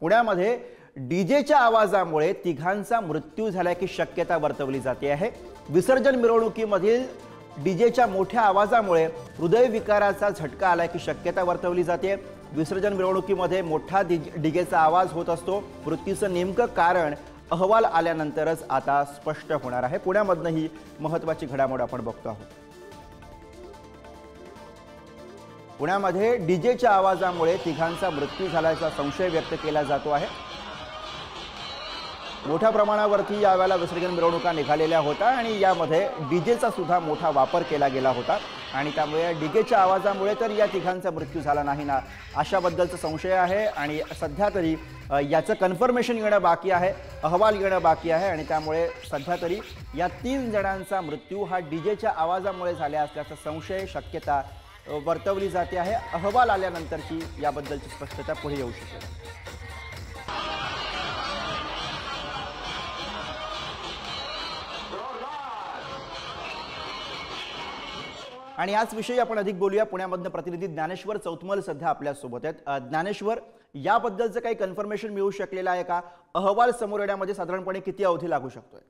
पुण्यामध्ये डीजेच्या आवाजामुळे तिघांचा मृत्यू झाल्याची शक्यता वर्तवली जाते आहे। विसर्जन मिरवणुकीमधील डीजेच्या मोठ्या आवाजामुळे हृदयविकाराचा झटका आल्याची शक्यता वर्तवली जाते। विसर्जन मिरवणुकीमध्ये मोठा डीजेचा आवाज होत असतो। मृत्यूचं नेमकं कारण अहवाल आल्यानंतरच आता स्पष्ट होणार आहे। पुण्यामधनं ही महत्त्वाची घडामोड आपण बघतो आहोत। पुण्यामध्ये डीजेच्या आवाजामुळे तिघांचा मृत्यू झाल्याचा संशय व्यक्त केला जातो आहे। मोठ्या प्रमाणावरती यावेळेला विसर्जन मिरवणुका निघालेल्या होत्या आणि यामध्ये डीजेचा सुद्धा मोठा वापर केला गेला होता आणि त्यामुळे डीजेच्या आवाजामुळे तर या तिघांचा मृत्यू झाला नाही ना अशाबद्दलचा संशय आहे आणि सध्या तरी याचं कन्फर्मेशन येणं बाकी आहे, अहवाल येणं बाकी आहे आणि त्यामुळे सध्या तरी या 3 जणांचा मृत्यू हा डीजेच्या आवाजामुळे झाला असल्याचा संशय शक्यता वर्तवली जाते आहे। अहवाल आल्यानंतरची याबद्दलची स्पष्टता पुढे येऊ शकेल। आणि याच विषयी आपण अधिक बोलूया। पुण्यामधनं प्रतिनिधी ज्ञानेश्वर चौतमल सध्या आपल्या सोबत आहेत। ज्ञानेश्वर, याबद्दलचं काही कन्फर्मेशन मिळू शकलेलं आहे का? अहवाल समोर येण्यामध्ये साधारणपणे किती अवधी लागू शकतोय?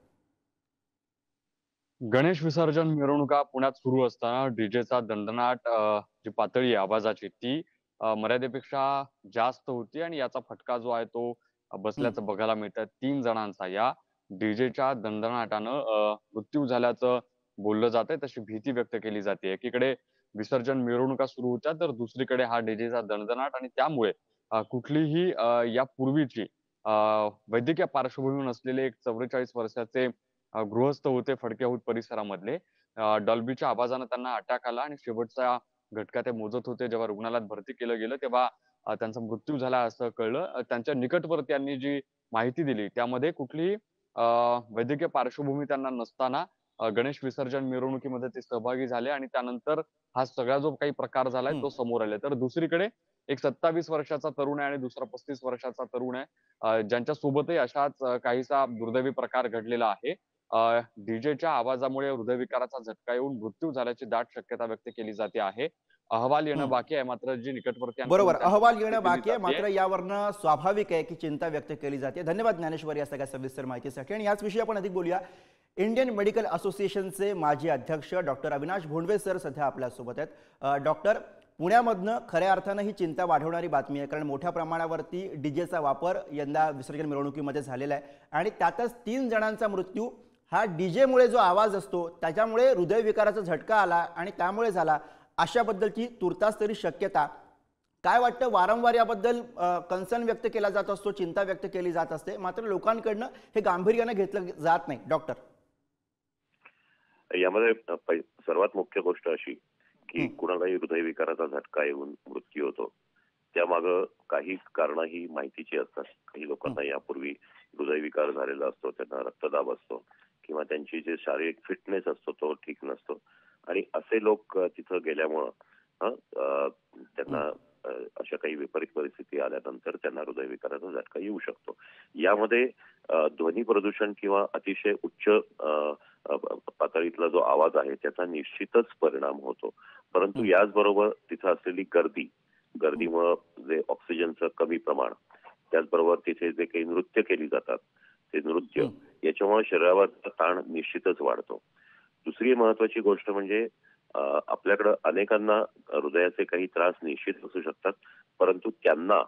गणेश विसर्जन मिरवणुका पुण्यात सुरू असताना डीजेचा दणदणाट जी पातळी आहे आवाजाची ती मर्यादेपेक्षा जास्त होती आणि याचा फटका जो आहे तो बसल्याचं बघायला मिळतं। 3 जणांचा या डीजेच्या दणदणाटानं मृत्यू झाल्याचं बोललं जातंय, तशी भीती व्यक्त केली जाते। एकीकडे विसर्जन मिरवणुका सुरू होत्या तर दुसरीकडे हा डीजेचा दणदणाट आणि त्यामुळे कुठलीही यापूर्वीची वैद्यकीय पार्श्वभूमी नसलेले एक 44 वर्षाचे गृहस्थ होते फडकेहूद परिसरामधले। डॉल्बीच्या आवाजानं त्यांना अटॅक आला आणि शेवटचा घटका ते मोजत होते। जेव्हा रुग्णालयात भरती केलं गेलं तेव्हा त्यांचा मृत्यू झाला असं कळलं। त्यांच्या निकटवर्तीयांनी जी माहिती दिली त्यामध्ये कुठलीही वैद्यकीय पार्श्वभूमी त्यांना नसताना गणेश विसर्जन मिरवणुकीमध्ये ते सहभागी झाले आणि त्यानंतर हा सगळा जो काही प्रकार झालाय तो समोर आले। तर दुसरीकडे एक 27 वर्षाचा तरुण आहे आणि दुसरा 35 वर्षाचा तरुण आहे, ज्यांच्या सोबतही अशाच काहीसा दुर्दैवी प्रकार घडलेला आहे। डीजेच्या आवाजामुळे हृदयविकाराचा झटका येऊन मृत्यू झाल्याची दाट शक्यता व्यक्त केली जाते आहे। अहवाल येणं बाकी आहे, मात्र जी निकटवर्ती बरोबर, अहवाल येणं बाकी आहे, मात्र यावरनं स्वाभाविक आहे की चिंता व्यक्त केली जाते। धन्यवाद ज्ञानेश्वर या सगळ्या सविस्तर माहितीसाठी। आणि याच विषयी आपण अधिक बोलूया। इंडियन मेडिकल असोसिएशनचे माजी अध्यक्ष डॉक्टर अविनाश भोंडवे सर सध्या आपल्या सोबत आहेत। डॉक्टर, पुण्यामधनं खऱ्या अर्थानं ही चिंता वाढवणारी बातमी आहे, कारण मोठ्या प्रमाणावरती डीजेचा वापर यंदा विसर्जन मिरवणुकीमध्ये झालेला आहे आणि त्यातच 3 जणांचा मृत्यू हा डीजेमुळे जो आवाज असतो त्याच्यामुळे हृदयविकाराचा झटका आला आणि त्यामुळे झाला अशाबद्दलची तुर्तास तरी शक्यता काय वाटतं? वारंवार याबद्दल कन्सर्न व्यक्त केला जात असतो, चिंता व्यक्त केली जात असते, मात्र लोकांकडनं हे गांभीर्याने घेतलं जात नाही। डॉक्टर, यामध्ये सर्वात मुख्य गोष्ट अशी की कुणालाही हृदयविकाराचा झटका येऊन मृत्यू होतो, त्यामागं काही कारणं ही माहितीची असतात। काही लोकांना यापूर्वी हृदयविकार झालेला असतो, त्यांना रक्तदाब असतो किंवा त्यांची जे शारीरिक फिटनेस असतो तो ठीक नसतो आणि असे लोक तिथं गेल्यामुळं त्यांना अशा काही विपरीत परिस्थिती आल्यानंतर त्यांना हृदयविकाराचा झटका येऊ शकतो। यामध्ये ध्वनी प्रदूषण किंवा अतिशय उच्च पातळीतला जो आवाज आहे त्याचा निश्चितच परिणाम होतो, परंतु याचबरोबर तिथं असलेली गर्दीमुळे जे ऑक्सिजनचं कमी प्रमाण, त्याचबरोबर तिथे जे काही नृत्य केली जातात ते नृत्य याच्यामुळे शरीरावरचा ताण निश्चितच वाढतो। दुसरी महत्वाची गोष्ट म्हणजे आपल्याकडे अनेकांना हृदयाचे काही त्रास निश्चित असू शकतात, परंतु त्यांना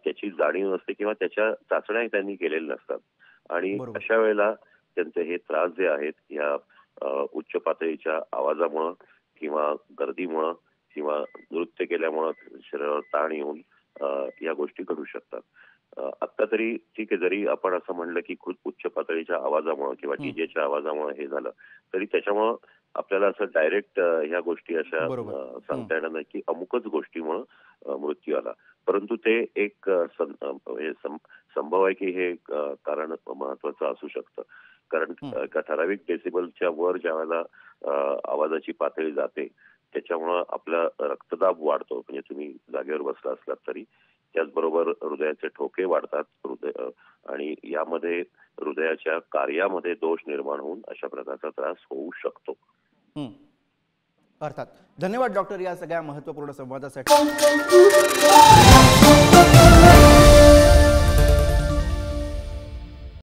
त्याची जाणीव नसते किंवा त्याच्या चाचण्या त्यांनी केलेल्या नसतात आणि अशा वेळेला त्यांचे हे त्रास जे आहेत या उच्च पातळीच्या आवाजामुळं किंवा गर्दीमुळं किंवा नृत्य केल्यामुळं शरीरावर ताण येऊन या गोष्टी घडू शकतात। आता तरी ठीक आहे, जरी आपण असं म्हणलं की खूप उच्च पातळीच्या आवाजामुळे किंवा डीजेच्या आवाजामुळे हे झालं तरी त्याच्यामुळं आपल्याला असं डायरेक्ट ह्या गोष्टी अशा सांगता येणार नाही की अमुकच गोष्टीमुळे मृत्यू आला, परंतु ते एक संभव आहे की हे कारण महत्वाचं असू शकतं। कारण एका ठराविक डेसिबलच्या वर ज्या वेळेला आवाजाची पातळी जाते त्याच्यामुळं आपला रक्तदाब वाढतो, म्हणजे तुम्ही जागेवर बसला असलात तरी, त्याचबरोबर हृदयाचे ठोके वाढतात आणि यामध्ये हृदयाच्या कार्यामध्ये दोष निर्माण होऊन अशा प्रकारचा त्रास होऊ शकतो। अर्थात। धन्यवाद डॉक्टर या सगळ्या महत्त्वपूर्ण संवादासाठी।